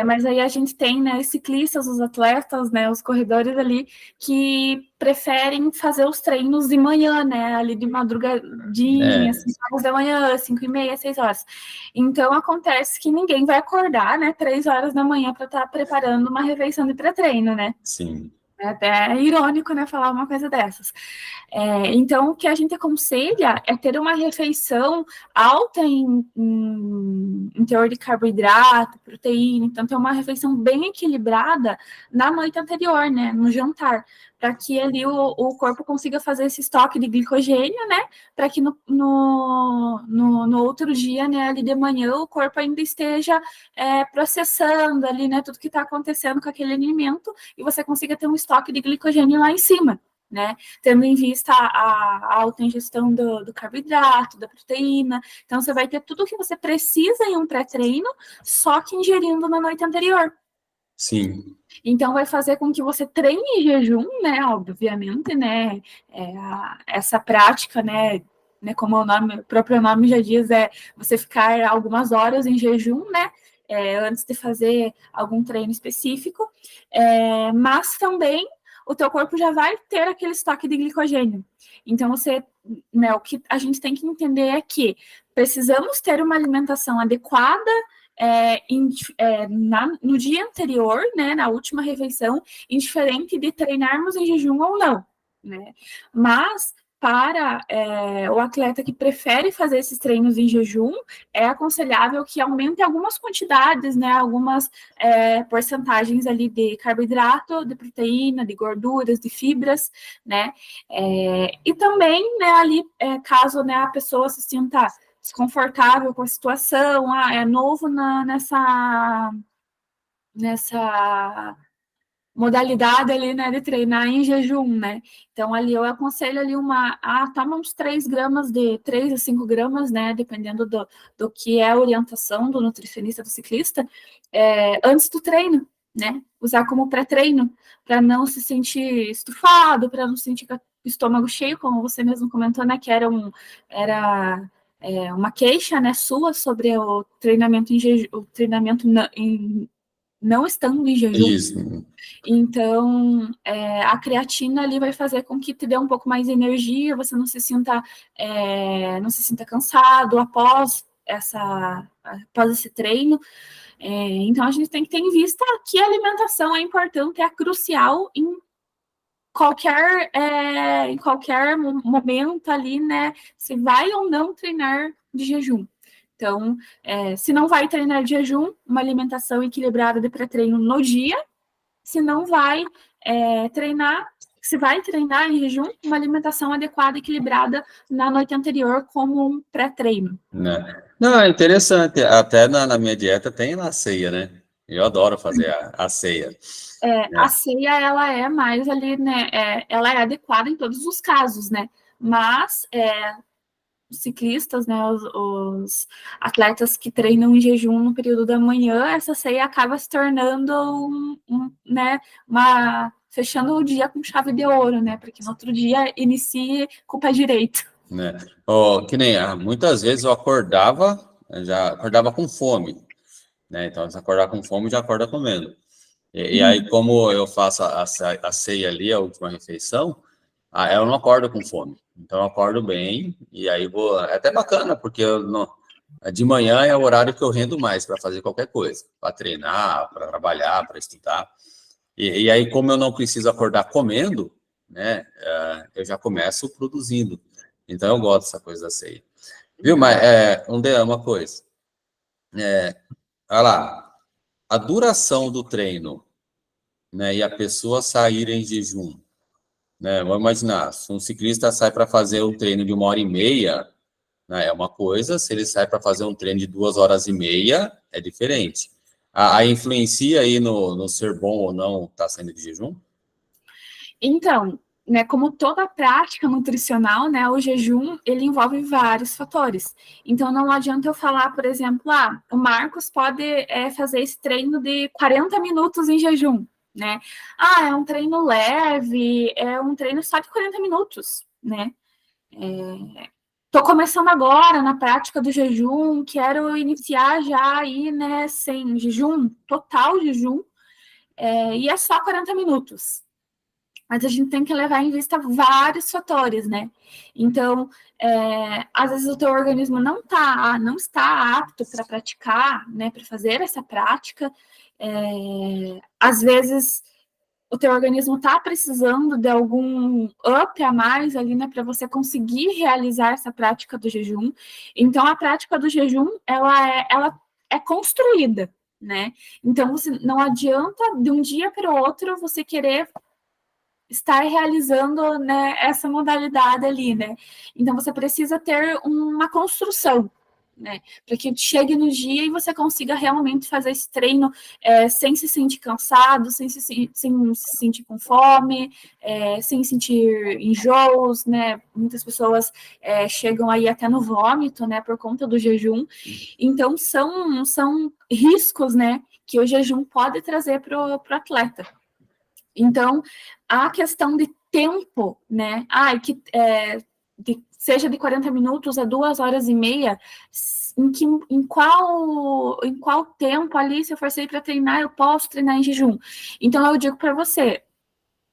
Mas aí a gente tem, né, os ciclistas, os atletas, né, os corredores ali, que preferem fazer os treinos de manhã, né, ali de madrugadinha, 5 horas da manhã, 5h30, 6 horas. Então, acontece que ninguém vai acordar, né, 3 horas da manhã para estar preparando uma refeição de pré-treino, né? Sim. É até irônico, né, falar uma coisa dessas. Então, o que a gente aconselha é ter uma refeição alta em teor de carboidrato, proteína, então ter uma refeição bem equilibrada na noite anterior, né, no jantar, para que ali o corpo consiga fazer esse estoque de glicogênio, né, para que no outro dia, né, ali de manhã, o corpo ainda esteja processando ali, né, tudo que está acontecendo com aquele alimento e você consiga ter um estoque de glicogênio lá em cima, né, tendo em vista a alta ingestão do carboidrato, da proteína. Então, você vai ter tudo o que você precisa em um pré-treino, só que ingerindo na noite anterior. Sim. Então, vai fazer com que você treine em jejum, né, obviamente, né, essa prática, né, como o próprio nome já diz, é você ficar algumas horas em jejum, né, antes de fazer algum treino específico, mas também o teu corpo já vai ter aquele estoque de glicogênio. Então, né, o que a gente tem que entender é que precisamos ter uma alimentação adequada no dia anterior, né, na última refeição, indiferente de treinarmos em jejum ou não, né? Mas para o atleta que prefere fazer esses treinos em jejum, é aconselhável que aumente algumas quantidades, né, algumas porcentagens ali de carboidrato, de proteína, de gorduras, de fibras, né? E também, né, ali, caso, né, a pessoa se sinta desconfortável com a situação, é novo nessa modalidade ali, né, de treinar em jejum, né? Então, ali eu aconselho ali toma uns 3 a 5 gramas, né, dependendo do que é a orientação do nutricionista, do ciclista, antes do treino, né? Usar como pré-treino, para não se sentir estufado, para não sentir com o estômago cheio, como você mesmo comentou, né, que era uma queixa, né, sua sobre o treinamento em jejum, o treinamento não estando em jejum. Isso. Então, a creatina ali vai fazer com que te dê um pouco mais de energia, você não se sinta cansado após esse treino. Então, a gente tem que ter em vista que a alimentação é importante, é crucial em qualquer momento ali, né? Se vai ou não treinar de jejum. Então, se não vai treinar de jejum, uma alimentação equilibrada de pré-treino no dia. Se não vai treinar, se vai treinar em jejum, uma alimentação adequada, equilibrada na noite anterior, como um pré-treino. Né? Não, é interessante. Até na minha dieta tem a ceia, né? Eu adoro fazer a ceia. A ceia, ela é mais ali, né? Ela é adequada em todos os casos, né? Mas os ciclistas, né, os atletas que treinam em jejum no período da manhã, essa ceia acaba se tornando né, fechando o dia com chave de ouro, né, porque no outro dia inicie com o pé direito. Né? Que nem muitas vezes eu já acordava com fome, né? Então, se acordar com fome, já acorda comendo. E aí, como eu faço a ceia ali, a última refeição, eu não acordo com fome. Então, eu acordo bem, e aí vou. É até bacana, porque de manhã é o horário que eu rendo mais para fazer qualquer coisa, para treinar, para trabalhar, para estudar. E aí, como eu não preciso acordar comendo, né, eu já começo produzindo. Então, eu gosto dessa coisa da ceia. Viu? Mas uma coisa. Olha lá, a duração do treino, né, e a pessoa sair em jejum, né? Vamos imaginar, se um ciclista sai para fazer um treino de 1h30, né, é uma coisa, se ele sai para fazer um treino de 2h30, é diferente. A influencia aí no ser bom ou não estar saindo de jejum? Então, né, como toda prática nutricional, né, o jejum, ele envolve vários fatores. Então, não adianta eu falar, por exemplo, o Marcos pode fazer esse treino de 40 minutos em jejum, né? É um treino leve, é um treino só de 40 minutos, né? Tô começando agora na prática do jejum, quero iniciar já aí, né, sem jejum, total jejum, e é só 40 minutos. Mas a gente tem que levar em vista vários fatores, né? Então, às vezes o teu organismo não está apto para praticar, né, para fazer essa prática. Às vezes o teu organismo está precisando de algum up a mais ali, né, para você conseguir realizar essa prática do jejum. Então, a prática do jejum, ela é construída, né? Então, você não adianta de um dia para o outro você querer estar realizando, né, essa modalidade ali, né? Então, você precisa ter uma construção, né, para que chegue no dia e você consiga realmente fazer esse treino sem se sentir cansado, sem se sentir com fome, sem sentir enjoos, né? Muitas pessoas chegam aí até no vômito, né, por conta do jejum. Então, são riscos, né, que o jejum pode trazer para o atleta. Então, a questão de tempo, né? Seja de 40 minutos a 2 horas e meia, em qual tempo ali, se eu for sair para treinar, eu posso treinar em jejum. Então, eu digo para você,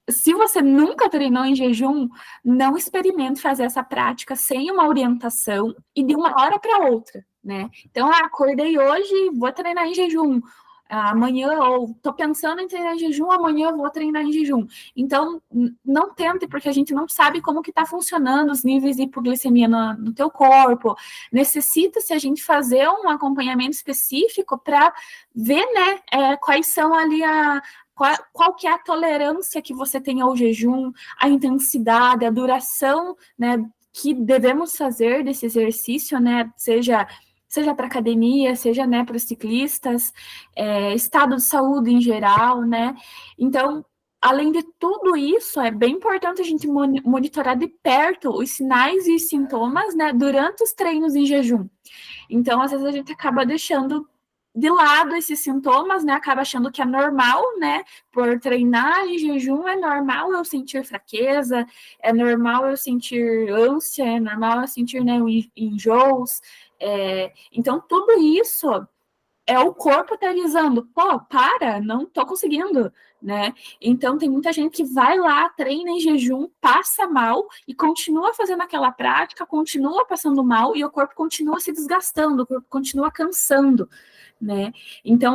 se você nunca treinou em jejum, não experimente fazer essa prática sem uma orientação e de uma hora para outra, né? Então, acordei hoje, vou treinar em jejum. Amanhã, ou estou pensando em treinar em jejum, amanhã eu vou treinar em jejum. Então, não tente, porque a gente não sabe como que está funcionando os níveis de hipoglicemia no teu corpo. Necessita-se a gente fazer um acompanhamento específico para ver, né, quais são ali qual que é a tolerância que você tem ao jejum, a intensidade, a duração, né, que devemos fazer desse exercício, né, seja para academia, seja, né, para os ciclistas, estado de saúde em geral, né? Então, além de tudo isso, é bem importante a gente monitorar de perto os sinais e sintomas, né, durante os treinos em jejum. Então, às vezes a gente acaba deixando de lado esses sintomas, né? Acaba achando que é normal, né? Por treinar em jejum, é normal eu sentir fraqueza, é normal eu sentir ânsia, é normal eu sentir, né, enjoos. Então, tudo isso é o corpo te avisando, pô, para, não tô conseguindo, né? Então tem muita gente que vai lá, treina em jejum, passa mal e continua fazendo aquela prática, continua passando mal e o corpo continua se desgastando, o corpo continua cansando, né? Então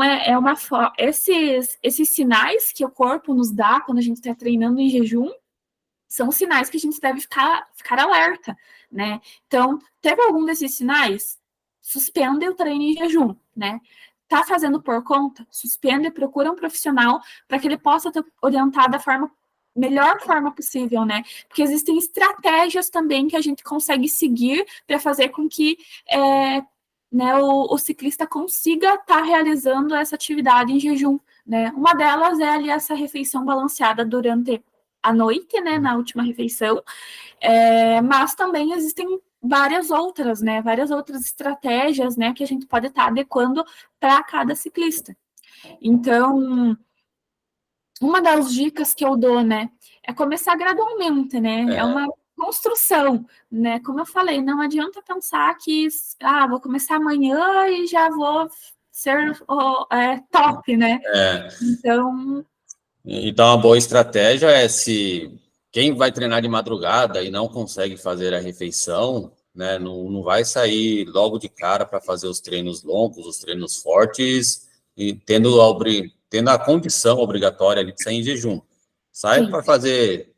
esses sinais que o corpo nos dá quando a gente está treinando em jejum são sinais que a gente deve ficar alerta, né? Então, teve algum desses sinais? Suspende o treino em jejum, né? Tá fazendo por conta? Suspende e procura um profissional para que ele possa te orientar da melhor forma possível, né? Porque existem estratégias também que a gente consegue seguir para fazer com que né, o ciclista consiga estar realizando essa atividade em jejum, né? Uma delas é ali essa refeição balanceada durante à noite, né, na última refeição, mas também existem várias outras, né, várias outras estratégias, né, que a gente pode estar adequando para cada ciclista. Então, uma das dicas que eu dou, né, é começar gradualmente, né, é uma construção, né, como eu falei, não adianta pensar que, vou começar amanhã e já vou ser top, né, Então, a boa estratégia é se quem vai treinar de madrugada e não consegue fazer a refeição, né, não vai sair logo de cara para fazer os treinos longos, os treinos fortes, e tendo a condição obrigatória de sair em jejum. Sai para fazer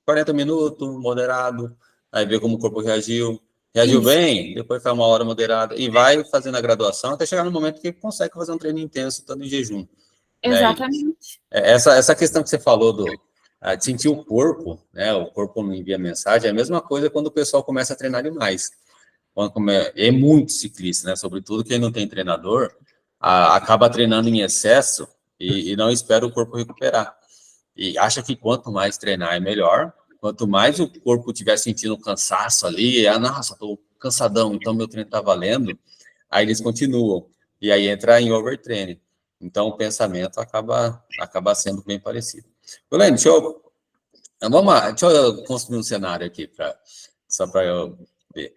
40 minutos, moderado, aí vê como o corpo reagiu. Reagiu bem, depois faz 1 hora moderada, e vai fazendo a graduação até chegar no momento que consegue fazer um treino intenso, estando em jejum. Exatamente. Né? Essa questão que você falou de sentir o corpo, né? O corpo não envia mensagem, é a mesma coisa quando o pessoal começa a treinar demais. É muito ciclista, né? Sobretudo quem não tem treinador, acaba treinando em excesso e não espera o corpo recuperar. E acha que quanto mais treinar é melhor, quanto mais o corpo estiver sentindo cansaço ali, nossa, estou cansadão, então meu treino está valendo, aí eles continuam. E aí entra em overtraining. Então, o pensamento acaba sendo bem parecido. Helene, deixa eu construir um cenário aqui, só para eu ver.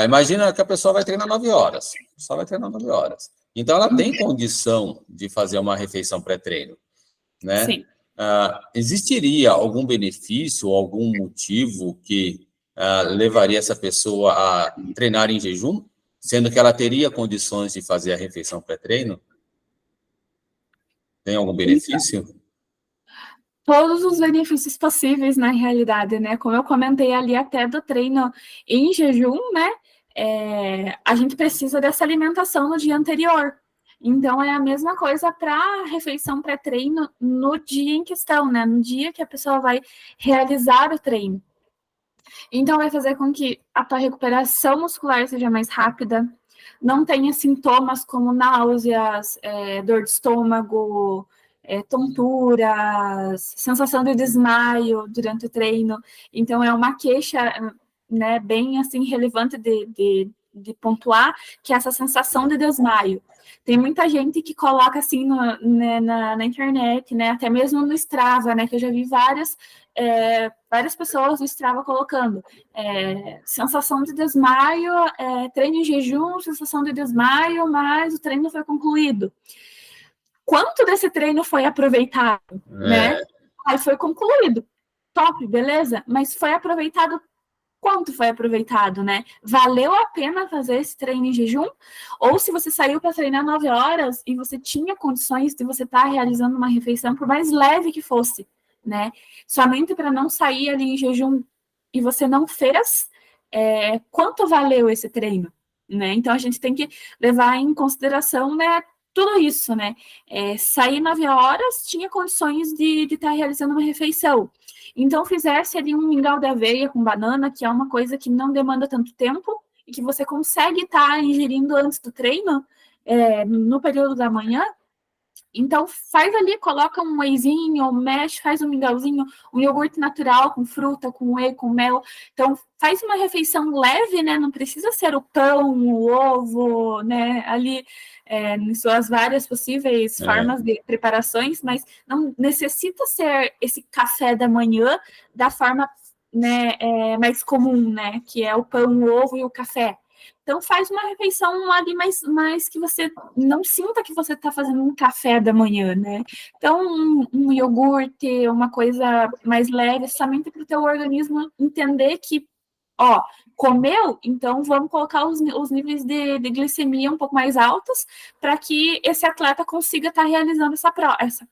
Imagina que a pessoa vai treinar 9 horas. Só vai treinar 9 horas. Então, ela tem condição de fazer uma refeição pré-treino, né? Sim. Existiria algum benefício, algum motivo que levaria essa pessoa a treinar em jejum, sendo que ela teria condições de fazer a refeição pré-treino? Tem algum benefício? Todos os benefícios possíveis na realidade, né? Como eu comentei ali até do treino em jejum, né? A gente precisa dessa alimentação no dia anterior. Então, é a mesma coisa para a refeição pré-treino no dia em questão, né? No dia que a pessoa vai realizar o treino. Então, vai fazer com que a tua recuperação muscular seja mais rápida, não tenha sintomas como náuseas, dor de estômago, tonturas, sensação de desmaio durante o treino. Então, é uma queixa, né, bem assim, relevante de pontuar, que é essa sensação de desmaio. Tem muita gente que coloca assim né, na internet, né, até mesmo no Strava, né, que eu já vi várias pessoas no Strava colocando sensação de desmaio, treino em jejum, sensação de desmaio, mas o treino foi concluído. Quanto desse treino foi aproveitado, né? Aí foi concluído. Top, beleza? Mas foi aproveitado quanto foi aproveitado, né? Valeu a pena fazer esse treino em jejum? Ou se você saiu para treinar 9 horas e você tinha condições de você estar realizando uma refeição, por mais leve que fosse, né? Somente para não sair ali em jejum e você não fez, quanto valeu esse treino, né? Então a gente tem que levar em consideração, né, tudo isso, né? Sair 9 horas, tinha condições de estar realizando uma refeição. Então, fizesse ali um mingau de aveia com banana, que é uma coisa que não demanda tanto tempo e que você consegue estar ingerindo antes do treino, no período da manhã. Então, faz ali, coloca um wheyzinho, mexe, faz um mingauzinho, um iogurte natural com fruta, com whey, com mel. Então, faz uma refeição leve, né? Não precisa ser o pão, o ovo, né? Ali, em suas várias possíveis formas de preparações, mas não necessita ser esse café da manhã da forma, né, mais comum, né? Que é o pão, o ovo e o café. Então, faz uma refeição ali mais que você não sinta que você está fazendo um café da manhã, né? Então, um iogurte, uma coisa mais leve, somente para o teu organismo entender que, ó, comeu, então vamos colocar os níveis de glicemia um pouco mais altos para que esse atleta consiga estar realizando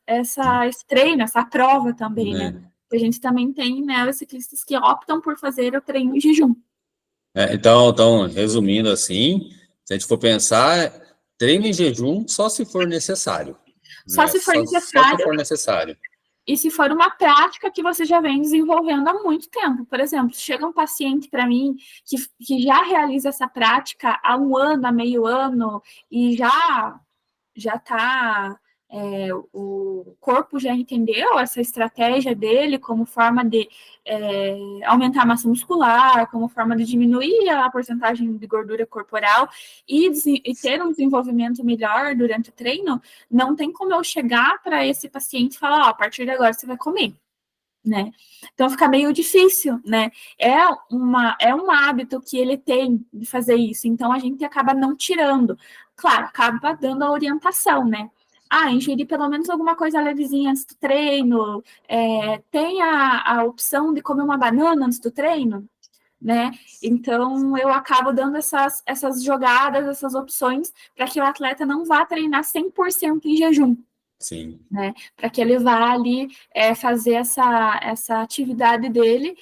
esse treino, essa prova também, né? A gente também tem, né, os ciclistas que optam por fazer o treino em jejum. Então, resumindo assim, se a gente for pensar, treino em jejum só se for necessário. Só Né? se for Só necessário. se for necessário. E se for uma prática que você já vem desenvolvendo há muito tempo. Por exemplo, chega um paciente para mim que já realiza essa prática há um ano, há meio ano, e já está, o corpo já entendeu essa estratégia dele como forma de aumentar a massa muscular, como forma de diminuir a porcentagem de gordura corporal e ter um desenvolvimento melhor durante o treino. Não tem como eu chegar para esse paciente e falar, a partir de agora você vai comer. Né? Então fica meio difícil, né? É um hábito que ele tem de fazer isso, então a gente acaba não tirando. Claro, acaba dando a orientação, né? Ingerir pelo menos alguma coisa levezinha antes do treino, tem a opção de comer uma banana antes do treino, né? Então eu acabo dando essas jogadas, essas opções, para que o atleta não vá treinar 100% em jejum. Sim. Né, para que ele vá ali fazer essa atividade dele,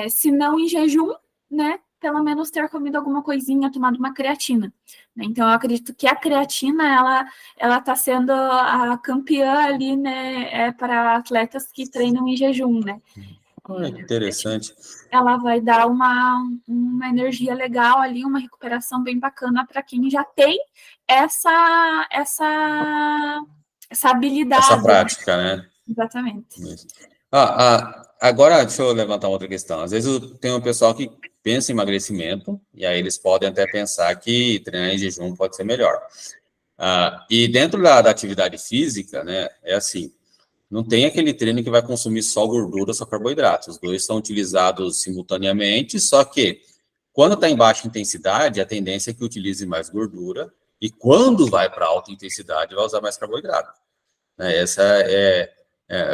se não em jejum, né, pelo menos ter comido alguma coisinha, tomado uma creatina. Né? Então, eu acredito que a creatina, ela está sendo a campeã ali, né, para atletas que treinam em jejum, né. Interessante. Ela vai dar uma energia legal ali, uma recuperação bem bacana para quem já tem essa habilidade. Essa prática, né? Exatamente. Agora, deixa eu levantar outra questão. Às vezes tem um pessoal que pensa em emagrecimento, e aí eles podem até pensar que treinar em jejum pode ser melhor. E dentro da atividade física, né, é assim, não tem aquele treino que vai consumir só gordura, só carboidratos. Os dois são utilizados simultaneamente, só que Quando está em baixa intensidade, a tendência é que utilize mais gordura, e quando vai para alta intensidade, vai usar mais carboidrato. Né? Essa é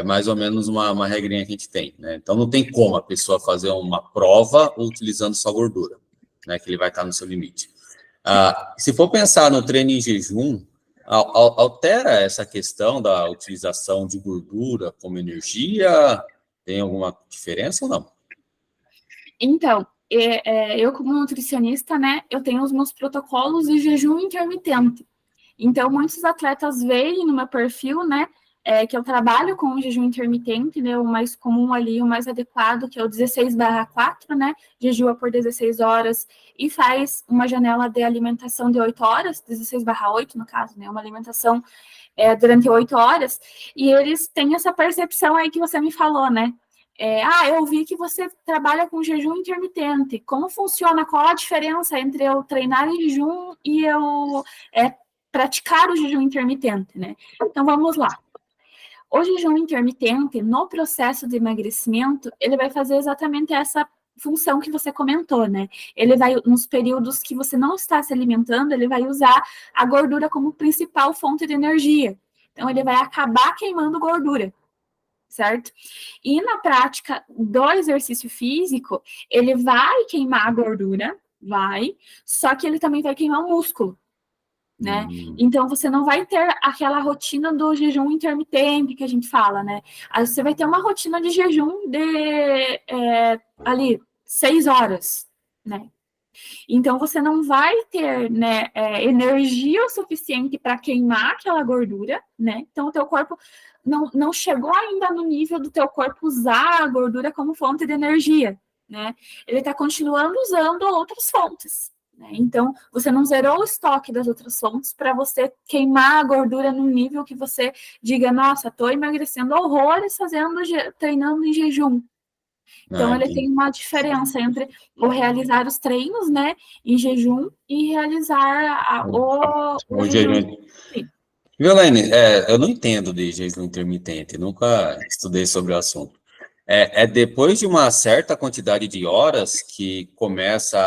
mais ou menos uma regrinha que a gente tem. Né? Então, não tem como a pessoa fazer uma prova utilizando só gordura, né? Que ele vai estar no seu limite. Se for pensar no treino em jejum, altera essa questão da utilização de gordura como energia? Tem alguma diferença ou não? Então, eu como nutricionista, né, eu tenho os meus protocolos de jejum intermitente. Então, muitos atletas veem no meu perfil, né, que eu trabalho com o jejum intermitente, né, o mais comum ali, o mais adequado, que é o 16/4, né, jejua por 16 horas e faz uma janela de alimentação de 8 horas, 16/8 no caso, né, uma alimentação durante 8 horas, e eles têm essa percepção aí que você me falou, né, eu vi que você trabalha com jejum intermitente. Como funciona? Qual a diferença entre eu treinar em jejum e eu praticar o jejum intermitente, né? Então, vamos lá. O jejum intermitente, no processo de emagrecimento, ele vai fazer exatamente essa função que você comentou, né? Ele vai, nos períodos que você não está se alimentando, ele vai usar a gordura como principal fonte de energia. Então, ele vai acabar queimando gordura, certo? E na prática do exercício físico, ele vai queimar a gordura, só que ele também vai queimar o músculo, né? Então, você não vai ter aquela rotina do jejum intermitente que a gente fala, né? Aí você vai ter uma rotina de jejum de ali 6 horas, né? Então, você não vai ter, né, energia o suficiente para queimar aquela gordura, né? Então, o teu corpo não chegou ainda no nível do teu corpo usar a gordura como fonte de energia, né? Ele está continuando usando outras fontes, né? Então, você não zerou o estoque das outras fontes para você queimar a gordura num nível que você diga, nossa, estou emagrecendo horrores treinando em jejum. Então, ele tem uma diferença entre o realizar os treinos, né, em jejum e realizar o jejum. Violaine, eu não entendo de jejum intermitente, nunca estudei sobre o assunto. É depois de uma certa quantidade de horas que começa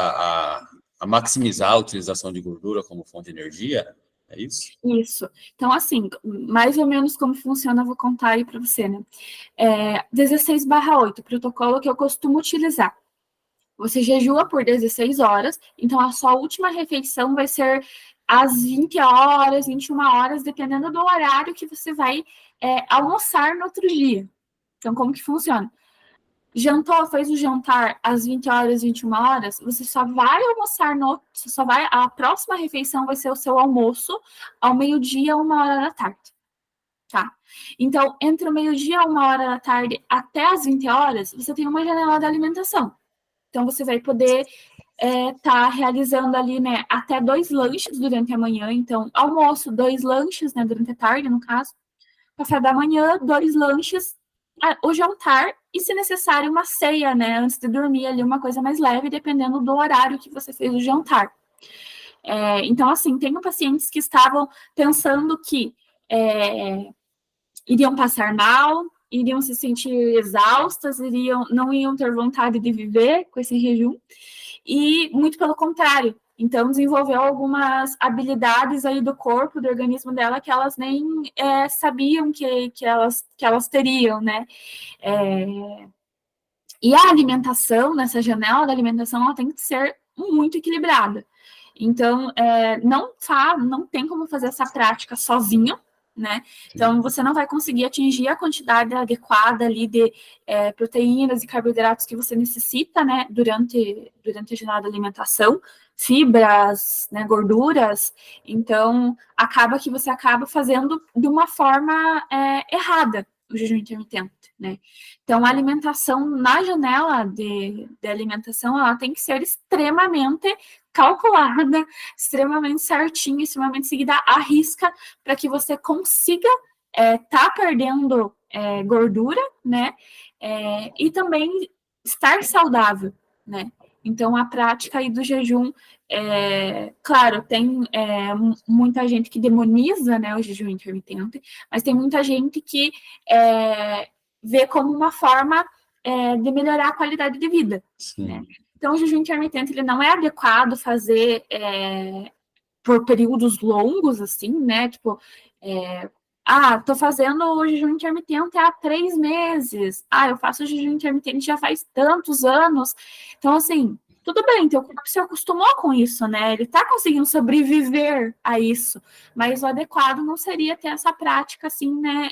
a maximizar a utilização de gordura como fonte de energia? É isso? Isso. Então, assim, mais ou menos como funciona, eu vou contar aí para você, né? 16/8, protocolo que eu costumo utilizar. Você jejua por 16 horas, então a sua última refeição vai ser às 20 horas, 21 horas, dependendo do horário que você vai almoçar no outro dia. Então, como que funciona? Jantou, fez o jantar às 20 horas, 21 horas, você só vai almoçar a próxima refeição vai ser o seu almoço ao meio-dia, 1 hora da tarde, tá? Então, entre o meio-dia, 1 hora da tarde, até as 20 horas, você tem uma janela de alimentação. Então, você vai poder tá realizando ali, né, até 2 lanches durante a manhã. Então, almoço, 2 lanches, né, durante a tarde, no caso. Café da manhã, 2 lanches, o jantar e, se necessário, uma ceia, né, antes de dormir ali, uma coisa mais leve, dependendo do horário que você fez o jantar. Então, assim, tenho pacientes que estavam pensando que iriam passar mal, iriam se sentir exaustas, não iam ter vontade de viver com esse jejum, e muito pelo contrário. Então, desenvolveu algumas habilidades aí do corpo, do organismo dela, que elas nem sabiam que elas teriam, né? E a alimentação, nessa janela da alimentação, ela tem que ser muito equilibrada. Então, não tem como fazer essa prática sozinha, né? Então, você não vai conseguir atingir a quantidade adequada ali de proteínas e carboidratos que você necessita, né, durante a jornada de alimentação, fibras, né, gorduras. Então, acaba que você acaba fazendo de uma forma errada o jejum intermitente, né? Então, a alimentação na janela de alimentação, ela tem que ser extremamente calculada, extremamente certinha, extremamente seguida à risca, para que você consiga perdendo gordura, né? E também estar saudável, né? Então, a prática aí do jejum, claro, tem muita gente que demoniza, né, o jejum intermitente, mas tem muita gente que vê como uma forma de melhorar a qualidade de vida, né? Então, o jejum intermitente, ele não é adequado fazer por períodos longos, assim, né? Tipo, tô fazendo o jejum intermitente há 3 meses. Eu faço o jejum intermitente já faz tantos anos. Então, assim, tudo bem, teu corpo se acostumou com isso, né? Ele tá conseguindo sobreviver a isso. Mas o adequado não seria ter essa prática, assim, né?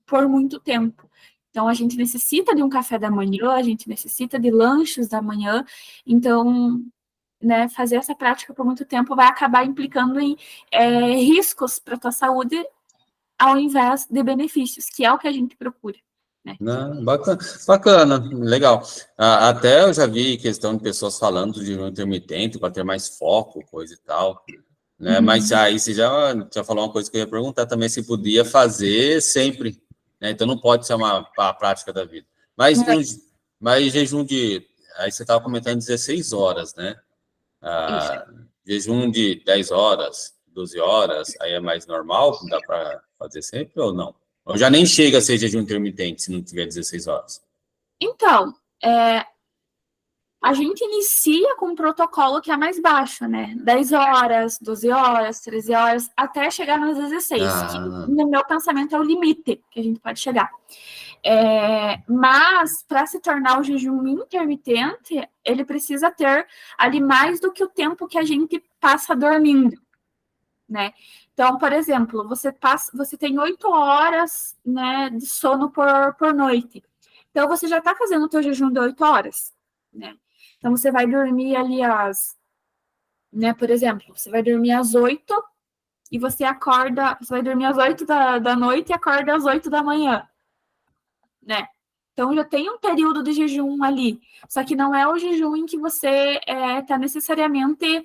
Por muito tempo. Então, a gente necessita de um café da manhã, a gente necessita de lanches da manhã. Então, né, fazer essa prática por muito tempo vai acabar implicando em riscos para a tua saúde ao invés de benefícios, que é o que a gente procura. Né? Não, bacana, bacana, legal. Até eu já vi questão de pessoas falando de jejum intermitente para ter mais foco, coisa e tal, né? Mas aí você já falou uma coisa que eu ia perguntar também, se podia fazer sempre, né? Então não pode ser a prática da vida. Mas, mas jejum de... Aí você estava comentando 16 horas, né? Isso. Jejum de 10 horas, 12 horas, aí é mais normal? Dá para fazer sempre ou não? Ou já nem chega a ser jejum intermitente se não tiver 16 horas? Então, a gente inicia com um protocolo que é mais baixo, né? 10 horas, 12 horas, 13 horas, até chegar nas 16, que no meu pensamento é o limite que a gente pode chegar. Mas, para se tornar o jejum intermitente, ele precisa ter ali mais do que o tempo que a gente passa dormindo, né? Então, por exemplo, você tem 8 horas, né, de sono por noite. Então, você já está fazendo o teu jejum de 8 horas, né? Então, você vai dormir ali né, por exemplo, você vai dormir às 8 e você vai dormir às 8 da noite e acorda às 8 da manhã, né? Então, já tem um período de jejum ali. Só que não é o jejum em que você está necessariamente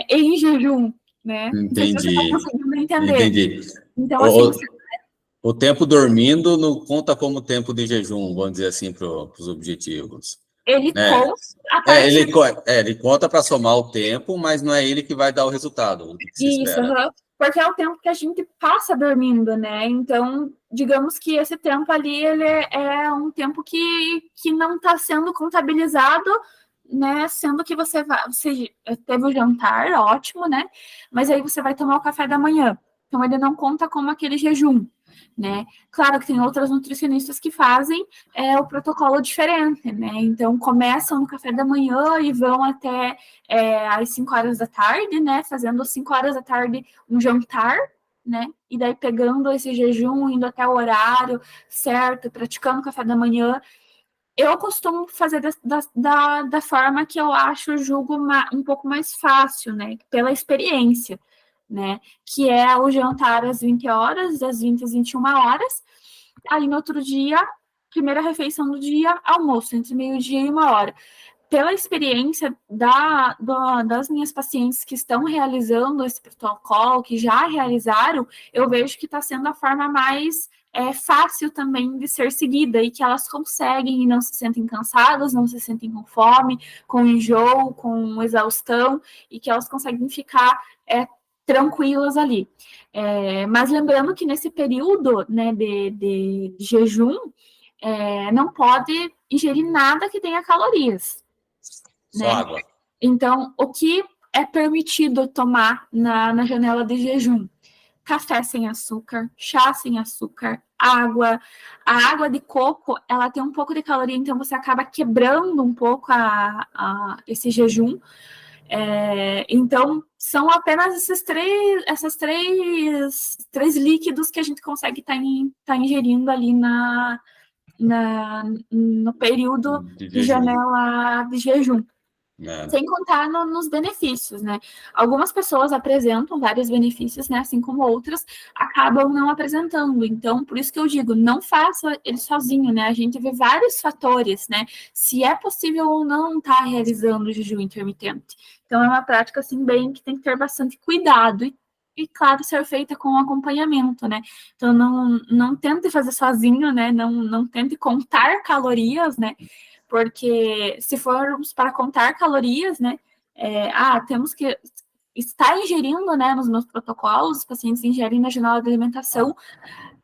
em jejum, né? Não sei se você está Entendi, conseguindo entender. entendi. Então, assim, O tempo dormindo não conta como tempo de jejum, vamos dizer assim, para os objetivos, ele né? conta a partir... Ele conta para somar o tempo, mas não é ele que vai dar o resultado, o que se Isso, espera. porque é o tempo que a gente passa dormindo, né? Então, digamos que esse tempo ali, ele é um tempo que não está sendo contabilizado, né? Sendo que você teve o jantar, ótimo, né? Mas aí você vai tomar o café da manhã. Então, ele não conta como aquele jejum, né? Claro que tem outras nutricionistas que fazem o protocolo diferente, né? Então, começam no café da manhã e vão até às 5 horas da tarde, né? Fazendo às 5 horas da tarde um jantar, né? E daí pegando esse jejum, indo até o horário certo, praticando o café da manhã. Eu costumo fazer da forma que eu acho, julgo um pouco mais fácil, né? Pela experiência, né? Que é o jantar às 20 horas, das 20 às 21 horas. Aí no outro dia, primeira refeição do dia, almoço, entre meio-dia e 1 hora. Pela experiência das minhas pacientes que estão realizando esse protocolo, que já realizaram, eu vejo que está sendo a forma mais fácil também de ser seguida e que elas conseguem e não se sentem cansadas, não se sentem com fome, com enjoo, com exaustão e que elas conseguem ficar tranquilas ali. Mas lembrando que nesse período, né, de jejum, não pode ingerir nada que tenha calorias. Só Né? água. Então, o que é permitido tomar na janela de jejum? Café sem açúcar, chá sem açúcar, água. A água de coco, ela tem um pouco de caloria, então você acaba quebrando um pouco esse jejum. Então, são apenas esses três líquidos que a gente consegue estar ingerindo ali no período de janela de jejum. Sem contar nos benefícios, né? Algumas pessoas apresentam vários benefícios, né? Assim como outras acabam não apresentando. Então, por isso que eu digo, não faça ele sozinho, né? A gente vê vários fatores, né? Se é possível ou não estar realizando o jejum intermitente. Então, é uma prática, assim, bem que tem que ter bastante cuidado e claro, ser feita com acompanhamento, né? Então, não tente fazer sozinho, né? Não tente contar calorias, né? Porque se formos para contar calorias, né? Temos que estar ingerindo, né? Nos meus protocolos, os pacientes ingerem na janela de alimentação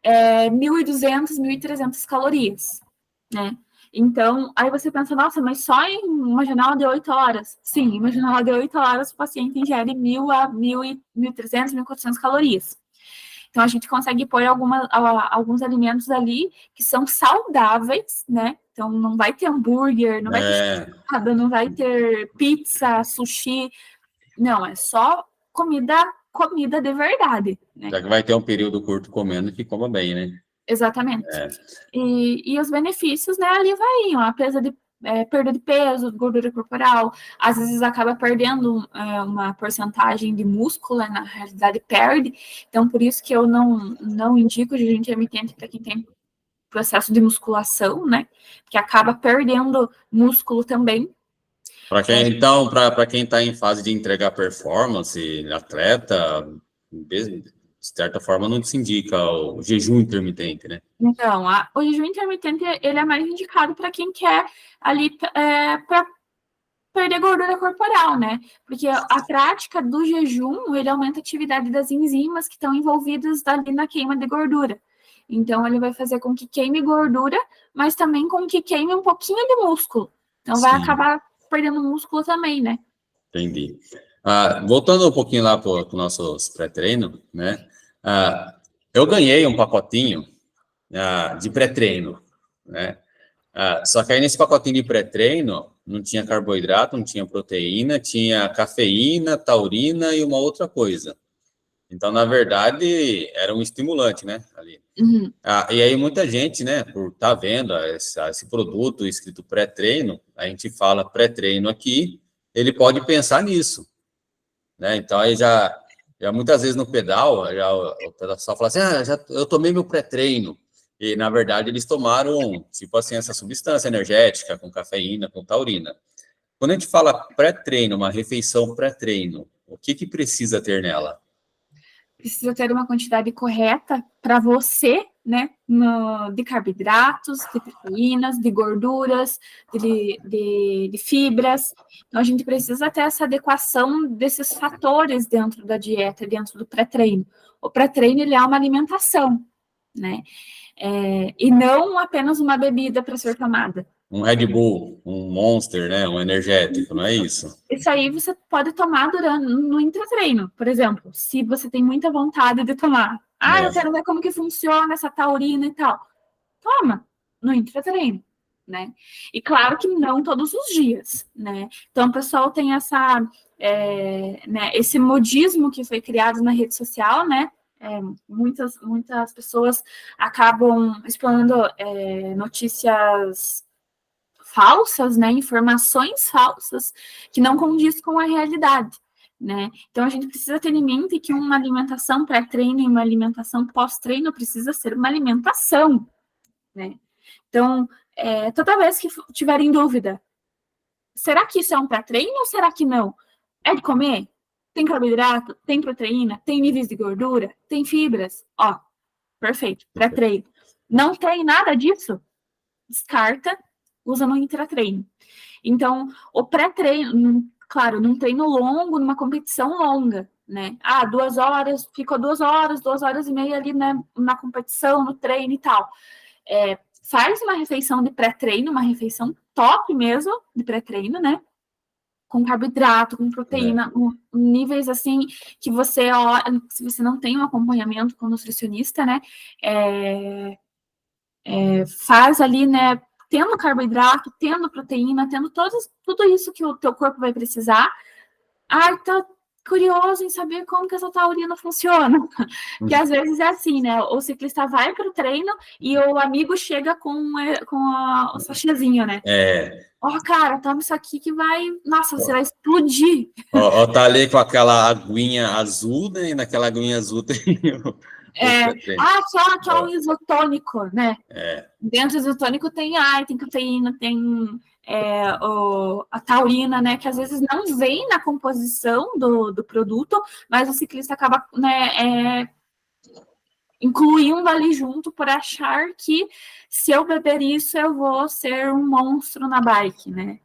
1.200, 1.300 calorias, né? Então, aí você pensa, nossa, mas só em uma janela de 8 horas? Sim, em uma janela de 8 horas o paciente ingere 1.000 a 1.300, 1.400 calorias. Então, a gente consegue pôr alguns alimentos ali que são saudáveis, né? Então, não vai ter hambúrguer, não vai ter salada, não vai ter pizza, sushi. Não, é só comida de verdade, né? Já que vai ter um período curto comendo, que coma bem, né? Exatamente. E os benefícios, né, ali vai, a perda de peso, gordura corporal, às vezes acaba perdendo uma porcentagem de músculo, né, na realidade perde, então por isso que eu não indico jejum intermitente para quem tem processo de musculação, né, que acaba perdendo músculo também. Para quem, então, para quem está em fase de entregar performance, atleta, de certa forma, não se indica o jejum intermitente, né? Então, o jejum intermitente, ele é mais indicado para quem quer ali, para perder gordura corporal, né? Porque a prática do jejum, ele aumenta a atividade das enzimas que estão envolvidas ali na queima de gordura. Então, ele vai fazer com que queime gordura, mas também com que queime um pouquinho de músculo. Então, vai acabar perdendo músculo também, né? Entendi. Voltando um pouquinho lá para o nosso pré-treino, né? Eu ganhei um pacotinho de pré-treino, né? Só que aí nesse pacotinho de pré-treino não tinha carboidrato, não tinha proteína, tinha cafeína, taurina e uma outra coisa. Então, na verdade, era um estimulante, né? Ali. Uhum. E aí muita gente, né, por estar vendo esse produto escrito pré-treino, a gente fala pré-treino aqui, ele pode pensar nisso, né? Então aí já muitas vezes no pedal, o pessoal fala assim, eu tomei meu pré-treino. E na verdade eles tomaram, tipo assim, essa substância energética com cafeína, com taurina. Quando a gente fala pré-treino, uma refeição pré-treino, o que precisa ter nela? Precisa ter uma quantidade correta para você, né? De carboidratos, de proteínas, de gorduras, de fibras. Então, a gente precisa ter essa adequação desses fatores dentro da dieta, dentro do pré-treino. O pré-treino, ele é uma alimentação, né? E não apenas uma bebida para ser tomada. Um Red Bull, um Monster, né? Um energético, não é isso? Isso aí você pode tomar no intratreino, por exemplo, se você tem muita vontade de tomar. Eu quero ver como que funciona essa taurina e tal. Toma no intratreino, né? E claro que não todos os dias, né? Então, o pessoal tem né, esse modismo que foi criado na rede social, né? Muitas pessoas acabam explorando notícias falsas, né, informações falsas que não condiz com a realidade, né? Então a gente precisa ter em mente que uma alimentação pré-treino e uma alimentação pós-treino precisa ser uma alimentação, né? Então, toda vez que tiverem dúvida, será que isso é um pré-treino ou será que não? É de comer? Tem carboidrato? Tem proteína? Tem níveis de gordura? Tem fibras? Ó, perfeito, pré-treino. Não tem nada disso? Descarta, usa no intratreino. Então, o pré-treino, claro, num treino longo, numa competição longa, né? 2 horas, ficou 2 horas e meia ali, né, na competição, no treino e tal. Faz uma refeição de pré-treino, uma refeição top mesmo de pré-treino, né? Com carboidrato, com proteína, níveis assim que se você não tem um acompanhamento com o nutricionista, né? Faz ali, né? Tendo carboidrato, tendo proteína, tendo tudo isso que o teu corpo vai precisar. Tá curioso em saber como que essa taurina funciona. Que às vezes é assim, né? O ciclista vai para o treino e o amigo chega com o sachêzinho, né? Cara, toma isso aqui que vai... Nossa, você vai explodir. Tá ali com aquela aguinha azul, né? E naquela aguinha azul tem só que é um isotônico, né? Dentro do isotônico tem tem cafeína, tem a taurina, né? Que às vezes não vem na composição do produto, mas o ciclista acaba, né, incluindo ali junto por achar que se eu beber isso eu vou ser um monstro na bike, né?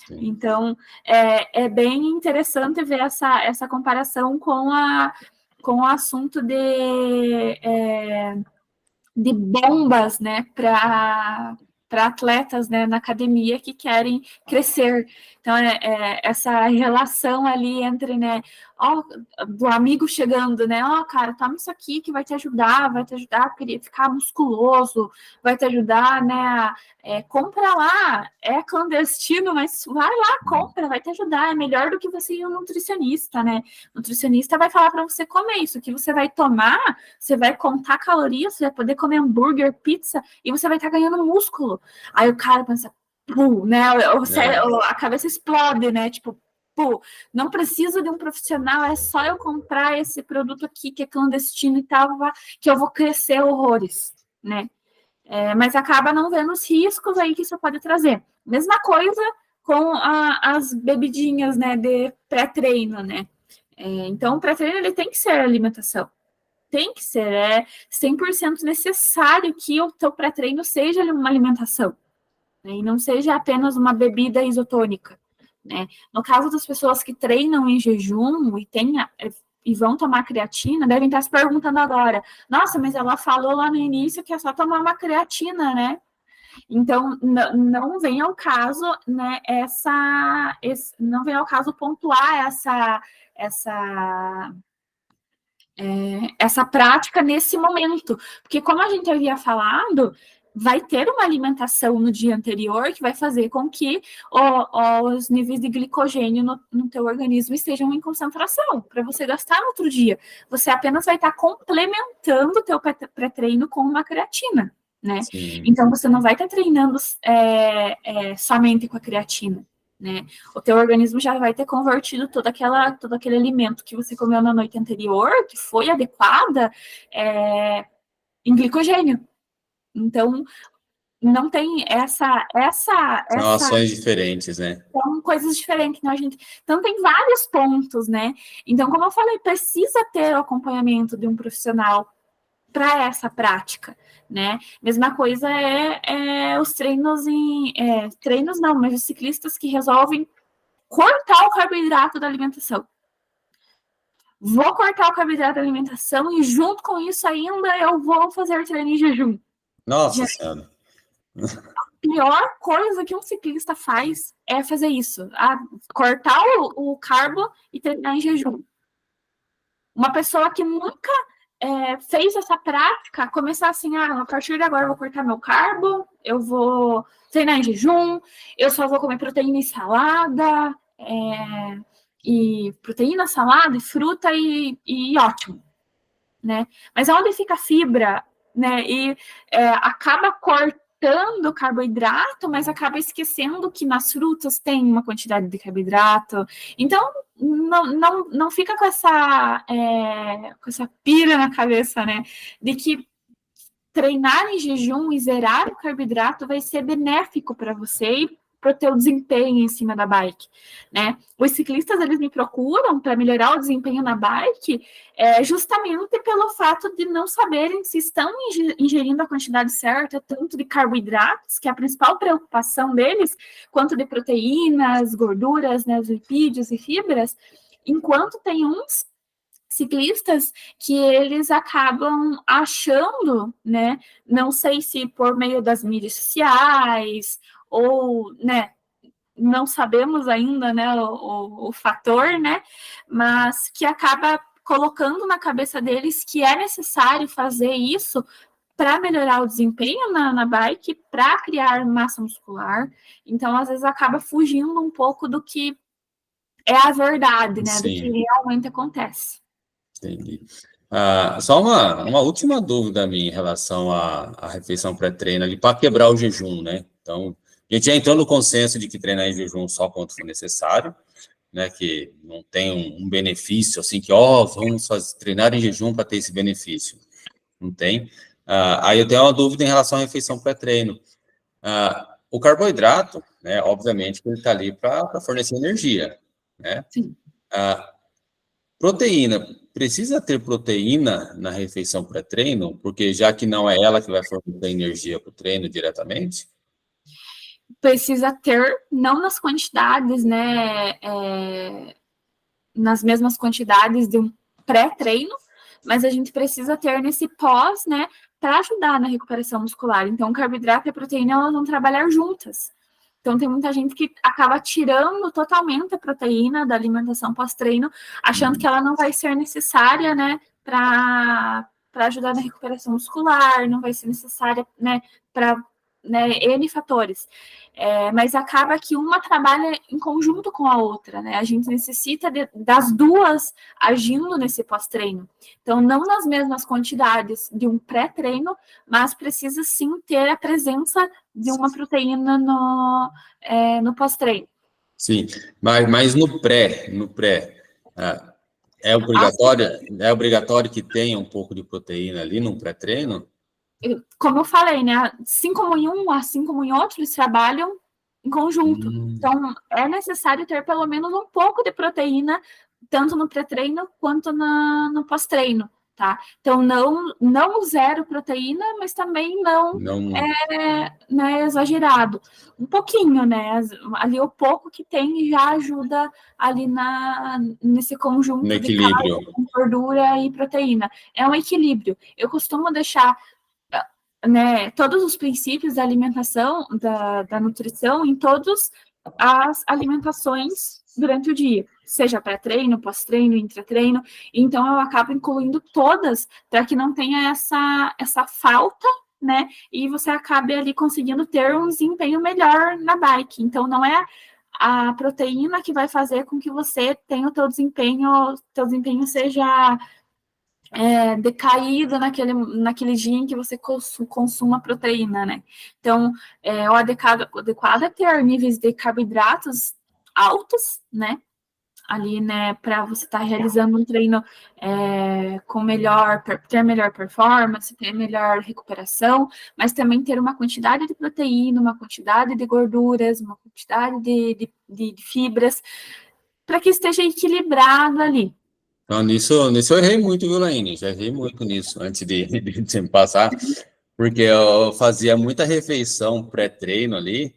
Sim. Então é bem interessante ver essa comparação com o assunto de bombas, né, para para atletas, né, na academia que querem crescer. Então, essa relação ali entre, né, ó, do amigo chegando, né, ó, cara, toma isso aqui que vai te ajudar a ficar musculoso, vai te ajudar, né, compra lá, é clandestino, mas vai lá, compra, vai te ajudar, é melhor do que você ir um nutricionista, né, o nutricionista vai falar para você comer isso, que você vai tomar, você vai contar calorias, você vai poder comer hambúrguer, pizza, e você vai estar ganhando músculo. Aí o cara pensa, pô, né? A cabeça explode, né? Tipo, pô, não preciso de um profissional, é só eu comprar esse produto aqui que é clandestino e tal, que eu vou crescer horrores, né? Mas acaba não vendo os riscos aí que isso pode trazer. Mesma coisa com as bebidinhas, né, de pré-treino, né? Então, o pré-treino ele tem que ser alimentação. Tem que ser, 100% necessário que o teu pré-treino seja uma alimentação, né, e não seja apenas uma bebida isotônica, né? No caso das pessoas que treinam em jejum e vão tomar creatina, devem estar se perguntando agora, nossa, mas ela falou lá no início que é só tomar uma creatina, né? Então, não vem ao caso, né, não vem ao caso pontuar essa prática nesse momento, porque como a gente havia falado, vai ter uma alimentação no dia anterior que vai fazer com que os níveis de glicogênio no teu organismo estejam em concentração, para você gastar no outro dia. Você apenas vai estar complementando o teu pré-treino com uma creatina, né? Sim. Então, você não vai estar treinando somente com a creatina, né? O teu organismo já vai ter convertido todo aquele alimento que você comeu na noite anterior, que foi adequada, em glicogênio. Então, não tem São ações diferentes, né? São coisas diferentes, né, gente? Então, tem vários pontos, né? Então, como eu falei, precisa ter o acompanhamento de um profissional para essa prática, né? Mesma coisa os treinos treinos não, mas os ciclistas que resolvem cortar o carboidrato da alimentação. Vou cortar o carboidrato da alimentação e junto com isso ainda eu vou fazer treino em jejum. Nossa Senhora. A pior coisa que um ciclista faz é fazer isso, cortar o carbo e treinar em jejum. Uma pessoa que nunca fez essa prática, começar assim, a partir de agora eu vou cortar meu carbo, eu vou treinar em jejum, eu só vou comer proteína e salada, e proteína, salada e fruta e ótimo, né? Mas onde fica a fibra, né? E acaba cortando o carboidrato, mas acaba esquecendo que nas frutas tem uma quantidade de carboidrato. Então, não fica com essa pira na cabeça, né? De que treinar em jejum e zerar o carboidrato vai ser benéfico para você e para o teu desempenho em cima da bike, né? Os ciclistas, eles me procuram para melhorar o desempenho na bike justamente pelo fato de não saberem se estão ingerindo a quantidade certa, tanto de carboidratos, que é a principal preocupação deles, quanto de proteínas, gorduras, né, lipídios e fibras, enquanto tem uns ciclistas que eles acabam achando, né, não sei se por meio das mídias sociais ou, né, não sabemos ainda, né, o fator, né, mas que acaba colocando na cabeça deles que é necessário fazer isso para melhorar o desempenho na bike, para criar massa muscular. Então, às vezes, acaba fugindo um pouco do que é a verdade, né, do que realmente acontece. Entendi. Só uma última dúvida minha em relação à refeição pré-treino ali, para quebrar o jejum, né? Então, a gente já entrou no consenso de que treinar em jejum só quanto for necessário, né? Que não tem um benefício assim que, vamos treinar em jejum para ter esse benefício. Não tem. Aí eu tenho uma dúvida em relação à refeição pré-treino. O carboidrato, né? Obviamente que ele está ali para fornecer energia, né? Sim. Proteína, precisa ter proteína na refeição pré-treino? Porque já que não é ela que vai fornecer energia para o treino diretamente? Precisa ter, não nas quantidades, né, nas mesmas quantidades de um pré-treino, mas a gente precisa ter nesse pós, né, para ajudar na recuperação muscular. Então, o carboidrato e a proteína, elas vão trabalhar juntas. Então, tem muita gente que acaba tirando totalmente a proteína da alimentação pós-treino, achando que ela não vai ser necessária, né, para ajudar na recuperação muscular, não vai ser necessária, né, para, né, N fatores. Mas acaba que uma trabalha em conjunto com a outra, né? A gente necessita das duas agindo nesse pós-treino. Então, não nas mesmas quantidades de um pré-treino, mas precisa sim ter a presença de uma proteína no pós-treino. Sim, mas no pré, é obrigatório que tenha um pouco de proteína ali no pré-treino? Como eu falei, né? Assim como em um, assim como em outro, eles trabalham em conjunto. Então, é necessário ter pelo menos um pouco de proteína, tanto no pré-treino quanto no pós-treino, tá? Então, não zero proteína, mas também não né, exagerado. Um pouquinho, né? Ali o pouco que tem já ajuda ali nesse conjunto no de equilíbrio. gordura e proteína. É um equilíbrio. Eu costumo deixar, né, todos os princípios da alimentação, da nutrição, em todas as alimentações durante o dia, seja pré-treino, pós-treino, intratreino. Então, eu acabo incluindo todas para que não tenha essa falta, né, e você acabe ali conseguindo ter um desempenho melhor na bike. Então, não é a proteína que vai fazer com que você tenha o teu desempenho seja decaído naquele dia em que você consuma proteína, né? Então, o adequado é ter níveis de carboidratos altos, né? Ali, né, para você estar realizando um treino ter melhor performance, ter melhor recuperação, mas também ter uma quantidade de proteína, uma quantidade de gorduras, uma quantidade de fibras, para que esteja equilibrado ali. Então, nisso eu errei muito, viu, Laine? Já errei muito nisso antes de você me passar, porque eu fazia muita refeição pré-treino ali,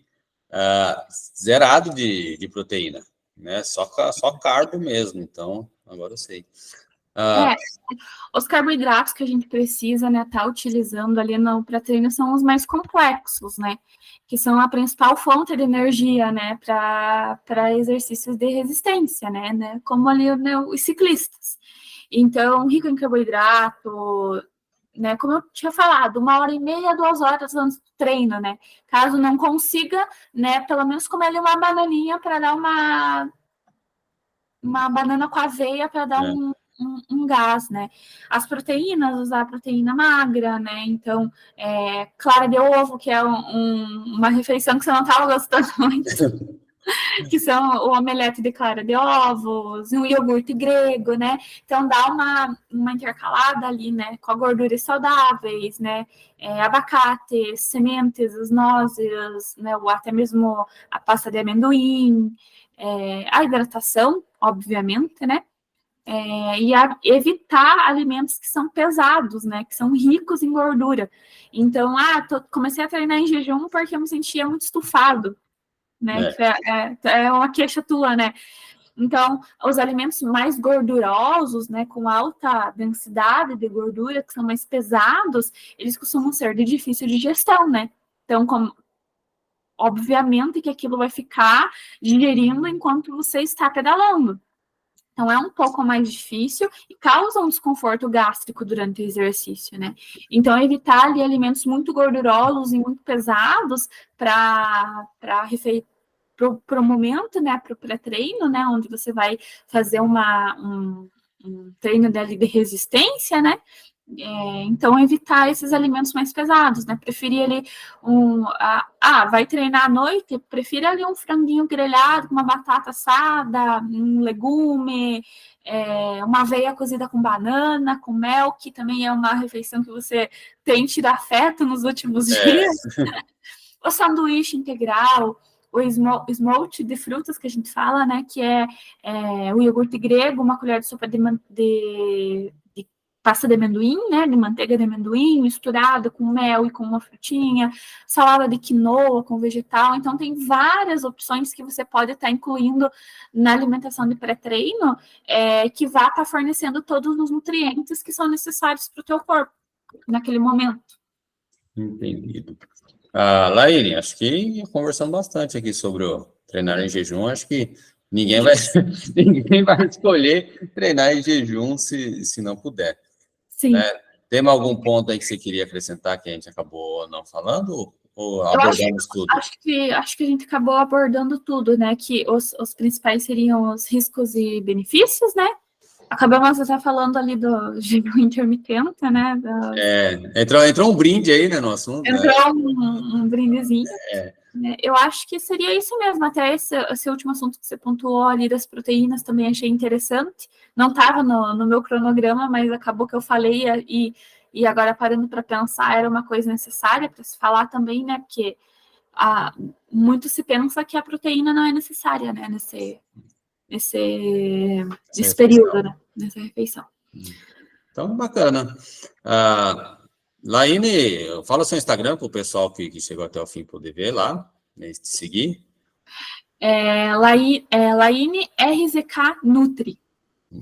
zerado de proteína, né? Só carbo mesmo. Então, agora eu sei. Os carboidratos que a gente precisa, né, tá utilizando ali no pré-treino são os mais complexos, né, que são a principal fonte de energia, né, para exercícios de resistência, né, como ali, né, os ciclistas. Então, rico em carboidrato, né, como eu tinha falado, 1h30, 2 horas antes do treino, né, caso não consiga, né, pelo menos comer ali uma bananinha para dar uma banana com aveia para dar um gás, né? As proteínas, usar proteína magra, né? Então, clara de ovo, que é uma refeição que você não estava gostando muito, que são o omelete de clara de ovos, o iogurte grego, né? Então, dá uma intercalada ali, né? Com gorduras saudáveis, né? Abacate, sementes, as nozes, né? Ou até mesmo a pasta de amendoim, a hidratação, obviamente, né? E evitar alimentos que são pesados, né? Que são ricos em gordura. Então, comecei a treinar em jejum porque eu me sentia muito estufado, né? É uma queixa tua, né? Então, os alimentos mais gordurosos, né, com alta densidade de gordura, que são mais pesados, eles costumam ser de difícil digestão, né? Então, obviamente que aquilo vai ficar digerindo enquanto você está pedalando. Então, é um pouco mais difícil e causa um desconforto gástrico durante o exercício, né? Então, evitar ali alimentos muito gordurosos e muito pesados para o momento, né? Para o pré-treino, né? Onde você vai fazer um treino de resistência, né? Então, evitar esses alimentos mais pesados, né? Preferir ali vai treinar à noite, prefira ali um franguinho grelhado com uma batata assada, um legume, uma aveia cozida com banana, com mel, que também é uma refeição que você tem tido afeto nos últimos dias. O sanduíche integral, o smoothie de frutas que a gente fala, né? Que é o iogurte grego, uma colher de sopa de pasta de amendoim, né, de manteiga de amendoim, misturada com mel e com uma frutinha, salada de quinoa com vegetal. Então, tem várias opções que você pode estar incluindo na alimentação de pré-treino, que vai estar fornecendo todos os nutrientes que são necessários para o teu corpo. naquele momento. Entendido. Laine, acho que conversando bastante aqui sobre o treinar em jejum, acho que ninguém vai, ninguém vai escolher treinar em jejum se não puder. Sim. Né? Tem algum ponto aí que você queria acrescentar que a gente acabou não falando? Ou Eu abordamos tudo? acho que a gente acabou abordando tudo, né? Que os principais seriam os riscos e benefícios, né? Acabamos até falando ali do jejum intermitente, né? Entrou um brinde aí, né, no assunto, né? Entrou um brindezinho. Né? Eu acho que seria isso mesmo, até esse último assunto que você pontuou ali das proteínas também achei interessante. Não estava no meu cronograma, mas acabou que eu falei e agora parando para pensar, era uma coisa necessária para se falar também, né? Porque muito se pensa que a proteína não é necessária, né? Nesse período, né? Nessa refeição. Então, bacana. Laine, fala seu Instagram para o pessoal que chegou até o fim poder ver lá, né, te seguir. Laine RZK Nutri.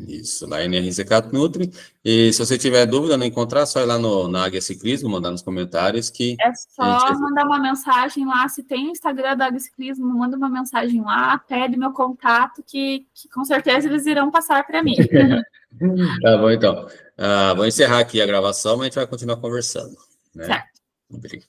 Isso, Laine RZK Nutri. E se você tiver dúvida, não encontrar, só ir lá na Águia Ciclismo, mandar nos comentários que É a gente... só mandar uma mensagem lá. Se tem Instagram da Águia Ciclismo, manda uma mensagem lá, pede meu contato, que com certeza eles irão passar para mim. Tá bom, então. Vou encerrar aqui a gravação, mas a gente vai continuar conversando. Né? Certo. Obrigado.